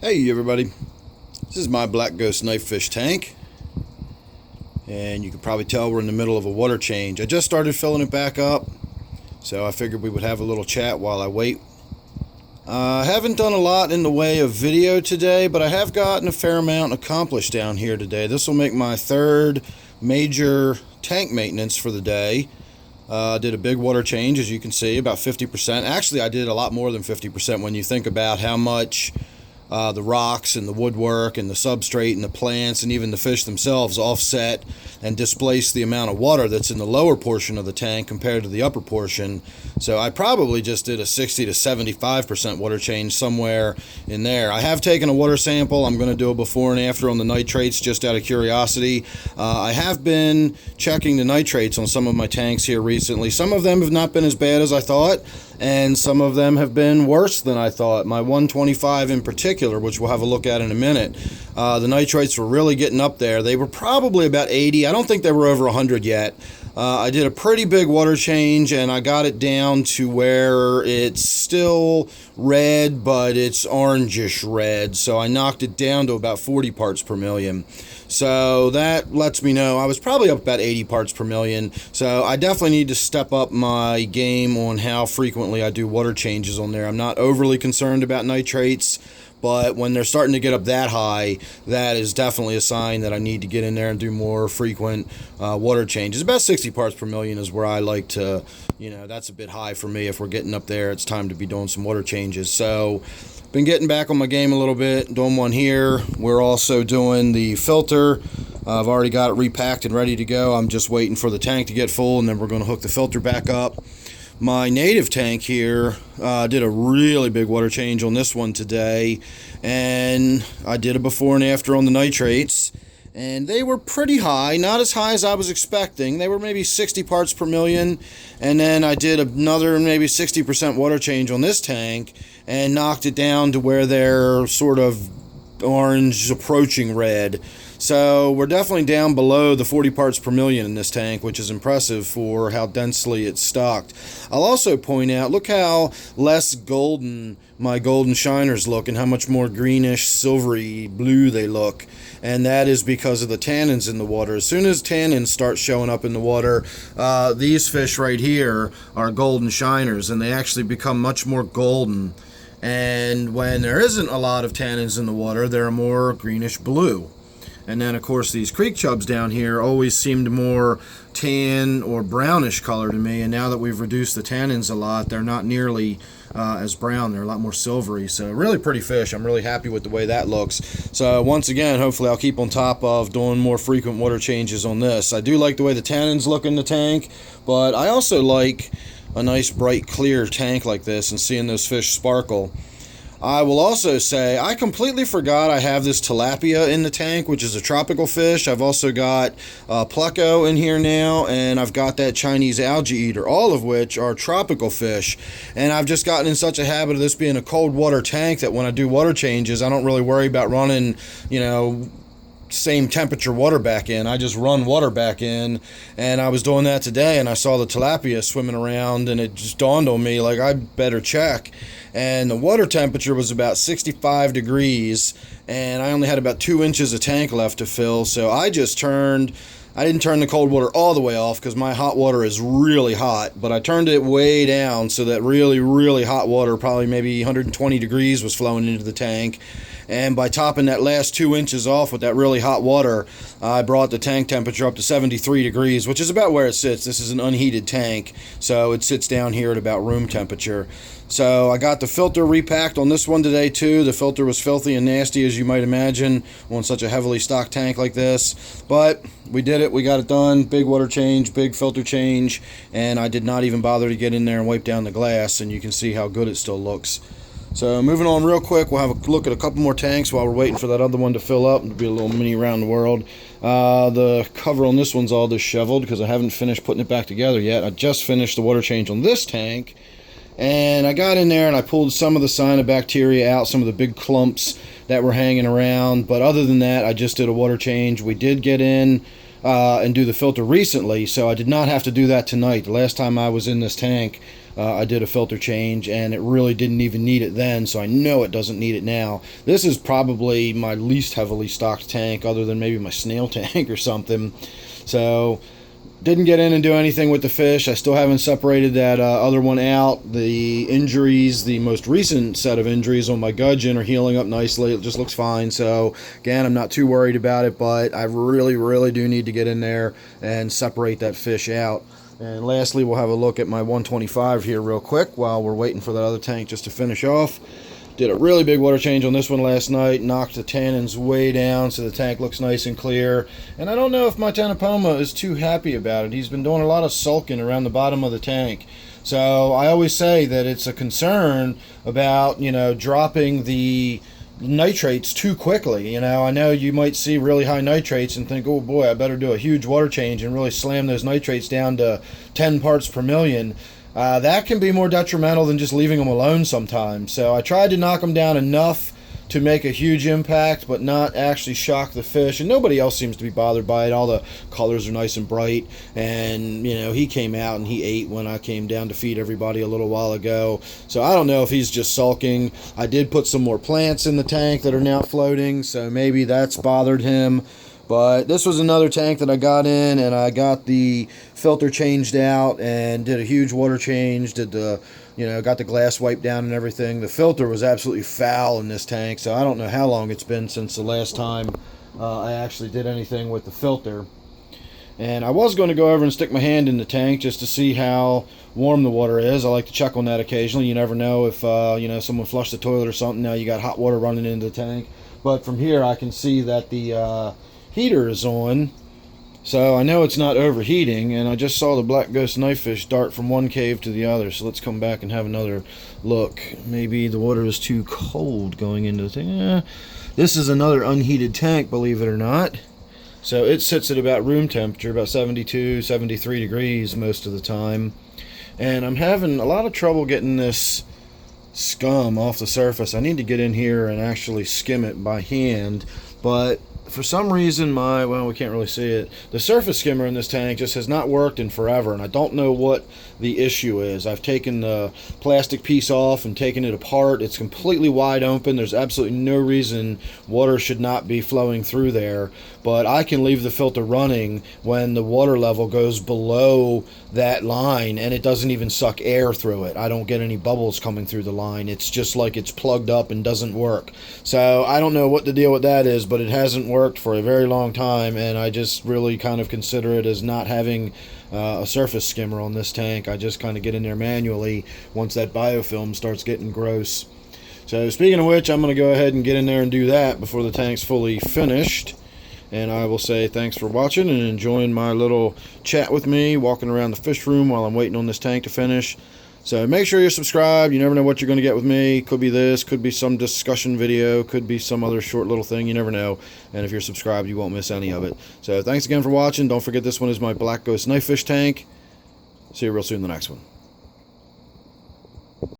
Hey everybody, this is my black ghost knife fish tank, and you can probably tell we're in the middle of a water change. I just started filling it back up, so I figured we would have a little chat while I wait. I haven't done a lot in the way of video today, but I have gotten a fair amount accomplished down here today. This will make my third major tank maintenance for the day. Did a big water change, as you can see, about 50%. Actually, I did a lot more than 50% when you think about how much the rocks and the woodwork and the substrate and the plants and even the fish themselves offset and displace the amount of water that's in the lower portion of the tank compared to the upper portion. So I probably just did a 60 to 75% water change somewhere in there. I have taken a water sample. I'm going to do a before and after on the nitrates just out of curiosity. I have been checking the nitrates on some of my tanks here recently. Some of them have not been as bad as I thought, and some of them have been worse than I thought. My 125 in particular, which we'll have a look at in a minute, the nitrates were really getting up there. They were probably about 80. I don't think they were over 100 yet. I did a pretty big water change, and I got it down to where it's still red, but it's orangish red. So I knocked it down to about 40 parts per million. So that lets me know I was probably up about 80 parts per million. So I definitely need to step up my game on how frequently I do water changes on there. I'm not overly concerned about nitrates, but when they're starting to get up that high, that is definitely a sign that I need to get in there and do more frequent water changes. About 60 parts per million is where I like to, that's a bit high for me. If we're getting up there, it's time to be doing some water changes. So been getting back on my game a little bit, doing one here. We're also doing the filter. I've already got it repacked and ready to go. I'm just waiting for the tank to get full, and then we're going to hook the filter back up. My native tank here, did a really big water change on this one today, and I did a before and after on the nitrates, and they were pretty high, not as high as I was expecting. They were maybe 60 parts per million, and then I did another maybe 60% water change on this tank and knocked it down to where they're sort of orange approaching red. So we're definitely down below the 40 parts per million in this tank, which is impressive for how densely it's stocked. I'll also point out, look how less golden my golden shiners look and how much more greenish, silvery blue they look. And that is because of the tannins in the water. As soon as tannins start showing up in the water, these fish right here are golden shiners, and they actually become much more golden. And when there isn't a lot of tannins in the water, they're more greenish blue. And then, of course, these creek chubs down here always seemed more tan or brownish color to me. And now that we've reduced the tannins a lot, they're not nearly as brown. They're a lot more silvery. So really pretty fish. I'm really happy with the way that looks. So once again, hopefully I'll keep on top of doing more frequent water changes on this. I do like the way the tannins look in the tank, but I also like a nice bright clear tank like this and seeing those fish sparkle. I will also say I completely forgot I have this tilapia in the tank, which is a tropical fish. I've also got pleco in here now, and I've got that Chinese algae eater, all of which are tropical fish. And I've just gotten in such a habit of this being a cold water tank that when I do water changes, I don't really worry about running, same temperature water back in. I just run water back in, and I was doing that today, and I saw the tilapia swimming around, and it just dawned on me, like, I better check. And the water temperature was about 65 degrees, and I only had about 2 inches of tank left to fill, so I didn't turn the cold water all the way off because my hot water is really hot, but I turned it way down so that really, really hot water, probably maybe 120 degrees, was flowing into the tank. And by topping that last 2 inches off with that really hot water, I brought the tank temperature up to 73 degrees, which is about where it sits. This is an unheated tank, so it sits down here at about room temperature. So I got the filter repacked on this one today too. The filter was filthy and nasty, as you might imagine, on such a heavily stocked tank like this. But we did it. We got it done. Big water change, big filter change, and I did not even bother to get in there and wipe down the glass, and you can see how good it still looks. So moving on real quick, we'll have a look at a couple more tanks while we're waiting for that other one to fill up. It'll be a little mini around the world. The cover on this one's all disheveled because I haven't finished putting it back together yet. I just finished the water change on this tank, and I got in there and I pulled some of the cyanobacteria out, some of the big clumps that were hanging around. But other than that, I just did a water change. We did get in and do the filter recently, so I did not have to do that tonight. The last time I was in this tank, I did a filter change, and it really didn't even need it then, so I know it doesn't need it now. This is probably my least heavily stocked tank, other than maybe my snail tank or something. So didn't get in and do anything with the fish. I still haven't separated that other one out. The injuries, the most recent set of injuries on my gudgeon are healing up nicely. It just looks fine. So again, I'm not too worried about it, but I really do need to get in there and separate that fish out. And lastly, we'll have a look at my 125 here real quick while we're waiting for that other tank just to finish off. Did a really big water change on this one last night, knocked the tannins way down so the tank looks nice and clear. And I don't know if my Tanapoma is too happy about it. He's been doing a lot of sulking around the bottom of the tank. So I always say that it's a concern about, dropping the nitrates too quickly. I know you might see really high nitrates and think, oh boy, I better do a huge water change and really slam those nitrates down to 10 parts per million. That can be more detrimental than just leaving them alone sometimes. So I tried to knock them down enough to make a huge impact, but not actually shock the fish. And nobody else seems to be bothered by it. All the colors are nice and bright. And, he came out and he ate when I came down to feed everybody a little while ago. So I don't know if he's just sulking. I did put some more plants in the tank that are now floating, so maybe that's bothered him. But this was another tank that I got in, and I got the filter changed out and did a huge water change, got the glass wiped down and everything. The filter was absolutely foul in this tank, so I don't know how long it's been since the last time I actually did anything with the filter. And I was going to go over and stick my hand in the tank just to see how warm the water is. I like to check on that occasionally. You never know if, someone flushed the toilet or something. Now you got hot water running into the tank. But from here I can see that the heater is on, so I know it's not overheating. And I just saw the black ghost knifefish dart from one cave to the other, so let's come back and have another look. Maybe the water is too cold going into the thing. This is another unheated tank, believe it or not, so it sits at about room temperature, about 72, 73 degrees most of the time. And I'm having a lot of trouble getting this scum off the surface. I need to get in here and actually skim it by hand, but for some reason we can't really see it. The surface skimmer in this tank just has not worked in forever, and I don't know what the issue is. I've taken the plastic piece off and taken it apart. It's completely wide open. There's absolutely no reason water should not be flowing through there, but I can leave the filter running when the water level goes below that line, and it doesn't even suck air through it. I don't get any bubbles coming through the line. It's just like it's plugged up and doesn't work. So I don't know what the deal with that is, but it hasn't worked for a very long time, and I just really kind of consider it as not having a surface skimmer on this tank. I just kind of get in there manually once that biofilm starts getting gross. So speaking of which, I'm going to go ahead and get in there and do that before the tank's fully finished. And I will say thanks for watching and enjoying my little chat with me, walking around the fish room while I'm waiting on this tank to finish. So make sure you're subscribed. You never know what you're going to get with me. Could be this, could be some discussion video, could be some other short little thing. You never know. And if you're subscribed, you won't miss any of it. So thanks again for watching. Don't forget, this one is my black ghost knifefish tank. See you real soon in the next one.